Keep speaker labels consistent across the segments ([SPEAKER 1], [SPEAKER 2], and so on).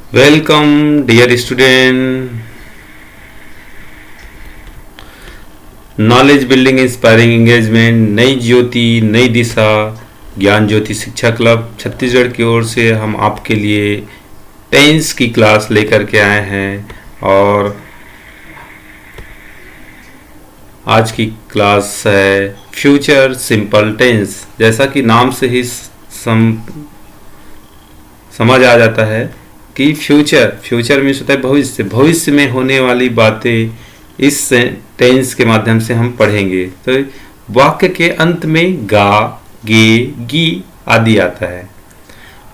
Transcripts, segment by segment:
[SPEAKER 1] Welcome dear student. Knowledge building inspiring engagement, नई ज्योति नई दिशा ज्ञान ज्योति शिक्षा क्लब छत्तीसगढ़ की ओर से हम आपके लिए टेंस की क्लास लेकर के आए हैं। और आज की क्लास है फ्यूचर सिंपल टेंस। जैसा कि नाम से ही समझ आ जाता है कि फ्यूचर मीन्स होता है भविष्य। भविष्य में होने वाली बातें इस टेंस के माध्यम से हम पढ़ेंगे। तो वाक्य के अंत में गा, गे, गी आदि आता है।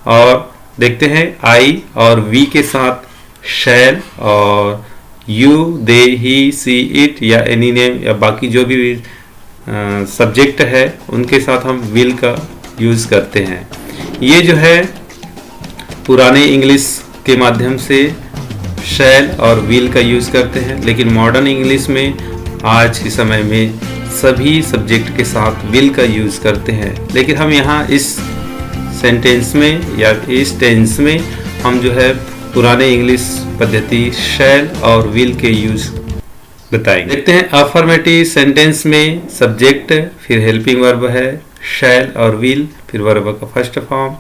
[SPEAKER 1] और देखते हैं आई और वी के साथ शैल और you, they, he, she, it या एनी नेम या बाकी जो भी सब्जेक्ट है उनके साथ हम विल का यूज करते हैं। ये जो है पुराने इंग्लिश के माध्यम से शैल और विल का यूज करते हैं, लेकिन मॉडर्न इंग्लिश में आज के समय में सभी सब्जेक्ट के साथ विल का यूज करते हैं। लेकिन हम यहाँ इस सेंटेंस में या इस टेंस में हम जो है पुराने इंग्लिश पद्धति शैल और विल के यूज बताएंगे। देखते हैं अफर्मेटिव सेंटेंस में सब्जेक्ट, फिर हेल्पिंग वर्ब है शैल और विल, फिर वर्ब का फर्स्ट फॉर्म,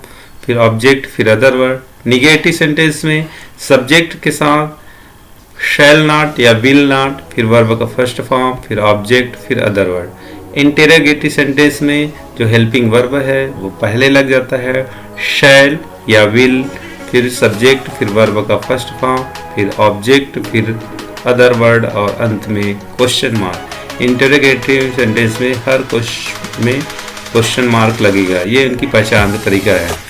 [SPEAKER 1] फिर ऑब्जेक्ट, फिर अदर वर्ड। निगेटिव सेंटेंस में सब्जेक्ट के साथ शैल नॉट या विल नॉट, फिर वर्ब का फर्स्ट फॉर्म, फिर ऑब्जेक्ट, फिर अदर वर्ड। इंटेरोगेटिव सेंटेंस में जो हेल्पिंग वर्ब है वो पहले लग जाता है शैल या विल, फिर सब्जेक्ट, फिर वर्ब का फर्स्ट फॉर्म, फिर ऑब्जेक्ट, फिर अदर वर्ड और अंत में क्वेश्चन मार्क। इंटेरोगेटिव सेंटेंस में हर क्वेश्चन में क्वेश्चन मार्क लगेगा। ये उनकी पहचान का तरीका है।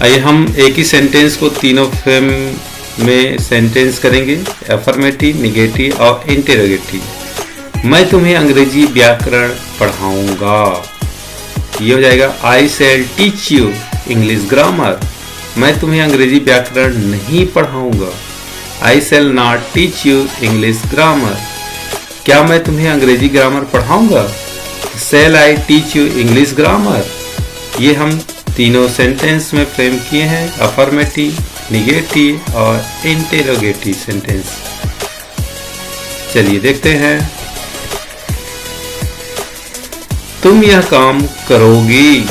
[SPEAKER 1] आइए हम एक ही सेंटेंस को तीनों फॉर्म में सेंटेंस करेंगे, अफर्मेटिव, निगेटिव और इंटेरोगेटिव। मैं तुम्हें अंग्रेजी व्याकरण पढ़ाऊंगा। ये हो जाएगा I shall teach you English grammar. मैं तुम्हें अंग्रेजी व्याकरण नहीं पढ़ाऊंगा। I shall not teach you English grammar. क्या मैं तुम्हें अंग्रेजी ग्रामर पढ़ाऊंगा? Shall I teach you English grammar. ये हम तीनों सेंटेंस में फ्रेम किए हैं, अफर्मेटिव, निगेटिव और इंटेरोगेटिव सेंटेंस। चलिए देखते हैं। तुम यह काम करोगी,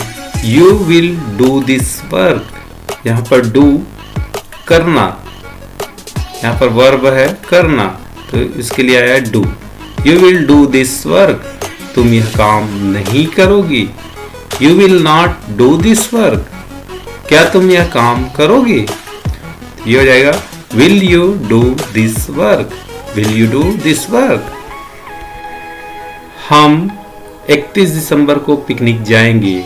[SPEAKER 1] you will do this work. यहाँ पर डू करना, यहाँ पर वर्ब है करना, तो इसके लिए आया do. You will do this work, तुम यह काम नहीं करोगी। You will not do this work, क्या तुम यह काम करोगे? ये हो जाएगा will you do this work, will you do this work. हम 31 दिसंबर को पिकनिक जाएंगे।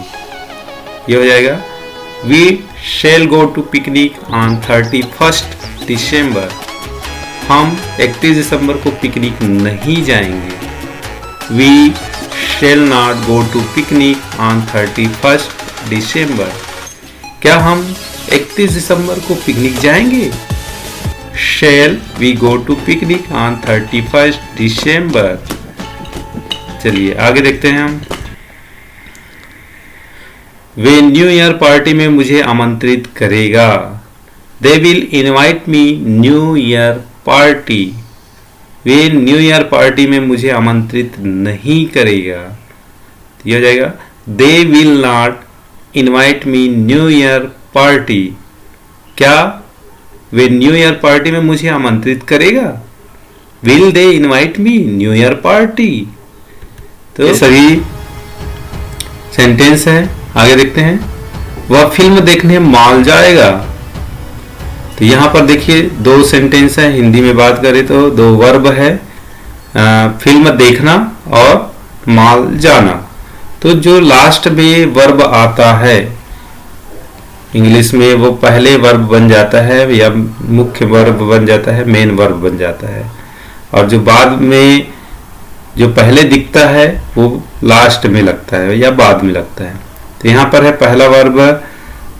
[SPEAKER 1] ये हो जाएगा we shall go to picnic on 31 December. हम 31 दिसंबर को पिकनिक नहीं जाएंगे। We shall not go to picnic on 31 दिसंबर। क्या हम 31 दिसंबर को पिकनिक जाएंगे? Shall we go to picnic on 31 दिसंबर। चलिए आगे देखते हैं हम। वे न्यू ईयर पार्टी में मुझे आमंत्रित करेगा। They will invite me new year party. Way new year party में मुझे आमंत्रित नहीं करेगा। तो यह हो जाएगा दे will not invite me new year party. क्या वे न्यू ईयर पार्टी में मुझे आमंत्रित करेगा? Will they invite me new year party. तो ये सभी सेंटेंस है। आगे देखते हैं। वह फिल्म देखने मॉल जाएगा। तो यहाँ पर देखिए दो सेंटेंस है। हिंदी में बात करें तो दो वर्ब है, फिल्म देखना और मॉल जाना। तो जो लास्ट में वर्ब आता है इंग्लिश में वो पहले वर्ब बन जाता है या मुख्य वर्ब बन जाता है, मेन वर्ब बन जाता है। और जो बाद में जो पहले दिखता है वो लास्ट में लगता है या बाद में लगता है। तो यहाँ पर है पहला वर्ब,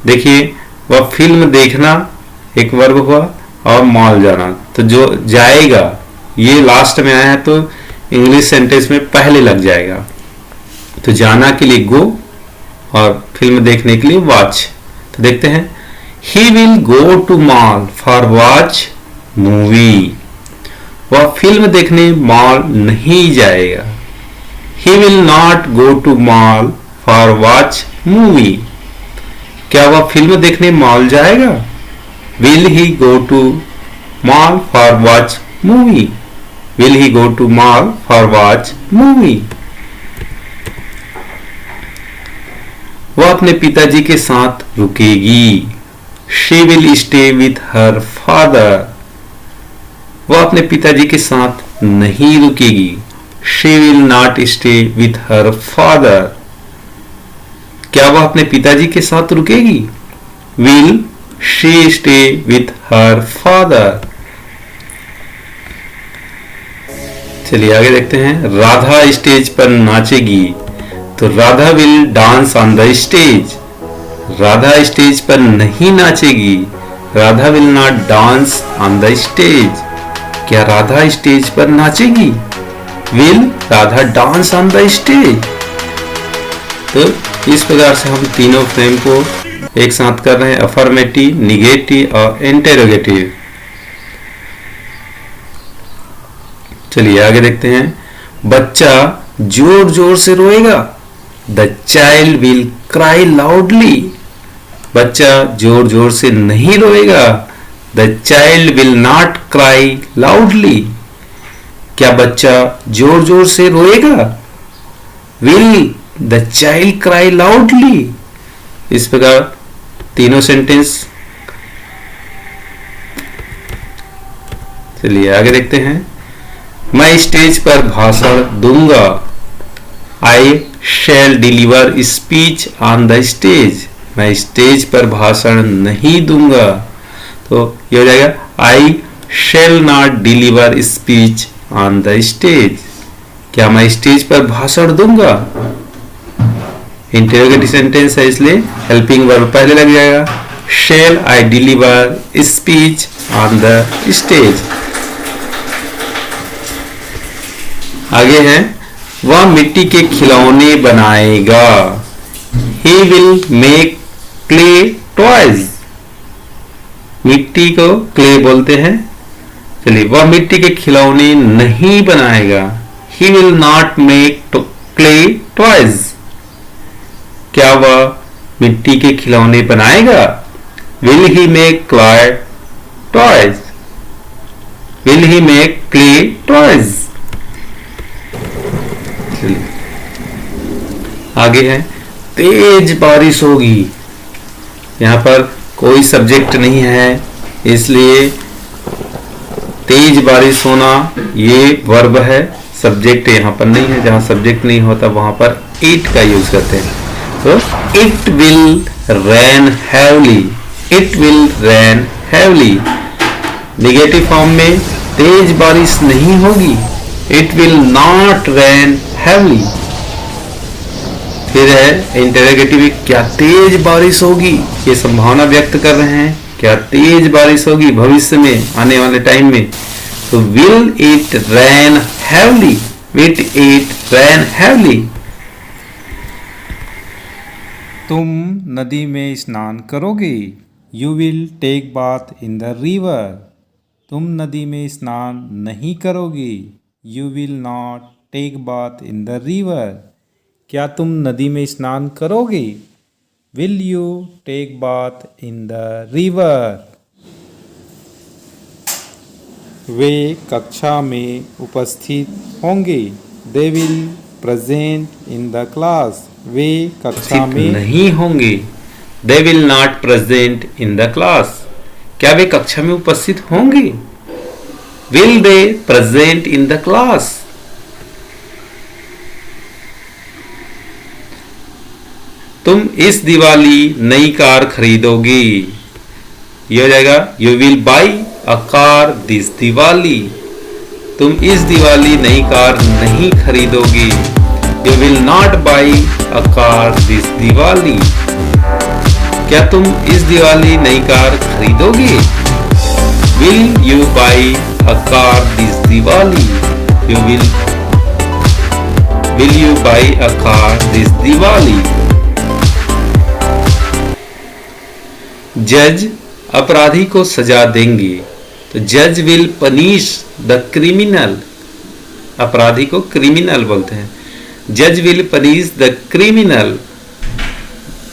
[SPEAKER 1] देखिए वह फिल्म देखना एक वर्ब हुआ और मॉल जाना। तो जो जाएगा ये लास्ट में आया है तो इंग्लिश सेंटेंस में पहले लग जाएगा। तो जाना के लिए गो और फिल्म देखने के लिए वॉच। तो देखते हैं He will go to mall for watch movie. वह फिल्म देखने मॉल नहीं जाएगा. He will not go to mall for watch movie. क्या वह फिल्म देखने मॉल जाएगा? Will he go to mall for watch movie? Will he go to mall for watch movie? वह अपने पिताजी के साथ रुकेगी. She will stay with her father. वह अपने पिताजी के साथ नहीं रुकेगी. She will not stay with her father. क्या वह अपने पिताजी के साथ रुकेगी? Will she stay with her father? चलिए आगे देखते हैं. राधा स्टेज पर नाचेगी. तो Radha will dance on the stage. Radha stage पर नहीं नाचेगी. Radha will not dance on the stage. क्या राधा स्टेज पर नाचेगी? Will Radha dance on the stage. तो इस प्रकार से हम तीनों फ्रेम को एक साथ कर रहे हैं. अफर्मेटिव, निगेटिव और इंटेरोगेटिव. चलिए आगे देखते हैं. बच्चा जोर जोर से रोएगा. The child will cry loudly. बच्चा जोर जोर से नहीं रोएगा. The child will not cry loudly. क्या बच्चा जोर जोर से रोएगा? Will the child cry loudly. इस प्रकार तीनों सेंटेंस. चलिए आगे देखते हैं. मैं स्टेज पर भाषण दूंगा. I shall deliver speech on the stage. मैं स्टेज पर भाषण नहीं दूंगा. तो ये हो जाएगा I shall not deliver speech on the stage. क्या मैं स्टेज पर भाषण दूंगा? इंटेरोगेटिव सेंटेंस है इसलिए हेल्पिंग वर्ब पहले लग जाएगा. Shall I deliver speech on the stage. आगे है. वह मिट्टी के खिलौने बनाएगा. He will make clay toys. मिट्टी को क्ले बोलते हैं. चलिए वह मिट्टी के खिलौने नहीं बनाएगा. He will not make clay toys. क्या वह मिट्टी के खिलौने बनाएगा? Will he make clay toys? Will he make clay toys? आगे है. तेज बारिश होगी. यहाँ पर कोई सब्जेक्ट नहीं है इसलिए तेज बारिश होना ये वर्ब है. सब्जेक्ट यहाँ पर नहीं है. जहाँ सब्जेक्ट नहीं होता वहां पर इट का यूज करते हैं. तो it will rain heavily. It will rain heavily. Negative form में तेज बारिश नहीं होगी. It will not rain heavily. फिर है इंटेरोगेटिव. क्या तेज बारिश होगी? ये संभावना व्यक्त कर रहे हैं. क्या तेज बारिश होगी भविष्य में, आने वाले टाइम में. तो will it rain heavily. Will it rain heavily.
[SPEAKER 2] तुम नदी में स्नान करोगे. You will take bath in the river. तुम नदी में स्नान नहीं करोगे. You will not take bath in the river. क्या तुम नदी में स्नान करोगे? Will you take bath in the river. वे कक्षा में उपस्थित होंगे. They will present in the class. वे कक्षा में
[SPEAKER 1] नहीं होंगे. They will not present in the class. क्या वे कक्षा में उपस्थित होंगे? Will they present in the class. तुम इस दिवाली नई कार खरीदोगी. ये हो जाएगा you will buy a car this Diwali. तुम इस दिवाली नई कार नहीं खरीदोगी. You will not buy a car this Diwali. क्या तुम इस दिवाली नई कार खरीदोगे? Will you buy a car this Diwali. You will you buy a car this Diwali. जज अपराधी को सजा देंगे, तो जज विल पनिश द क्रिमिनल, अपराधी को क्रिमिनल बोलते हैं। जज विल पनिश द क्रिमिनल,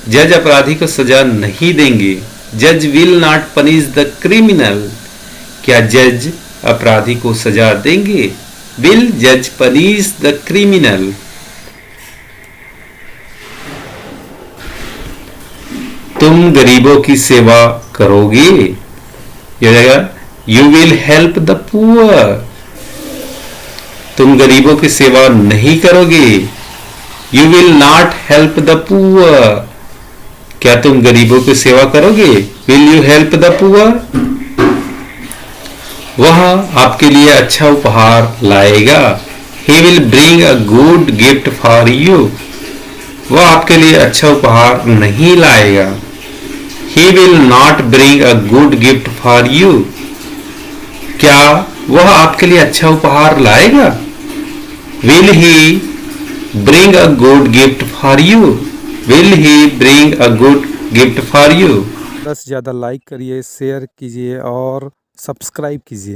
[SPEAKER 1] जज अपराधी को सजा नहीं देंगे। जज will not punish the criminal, क्या जज अपराधी को सजा देंगे? विल जज पनिश द क्रिमिनल। तुम गरीबों की सेवा करोगे, यह जाएगा you will help the poor. तुम गरीबों की सेवा नहीं करोगे, you will not help the poor, क्या तुम गरीबों की सेवा करोगे? Will you help the poor. वह आपके लिए अच्छा उपहार लाएगा, he will bring a good gift for you, वह आपके लिए अच्छा उपहार नहीं लाएगा, he will not bring a good gift for you, क्या वह आपके लिए अच्छा उपहार लाएगा? Will he bring a good gift for you, will he bring a good gift for you.
[SPEAKER 2] ज़्यादा से ज़्यादा लाइक करिए, शेयर कीजिए और सब्सक्राइब कीजिए।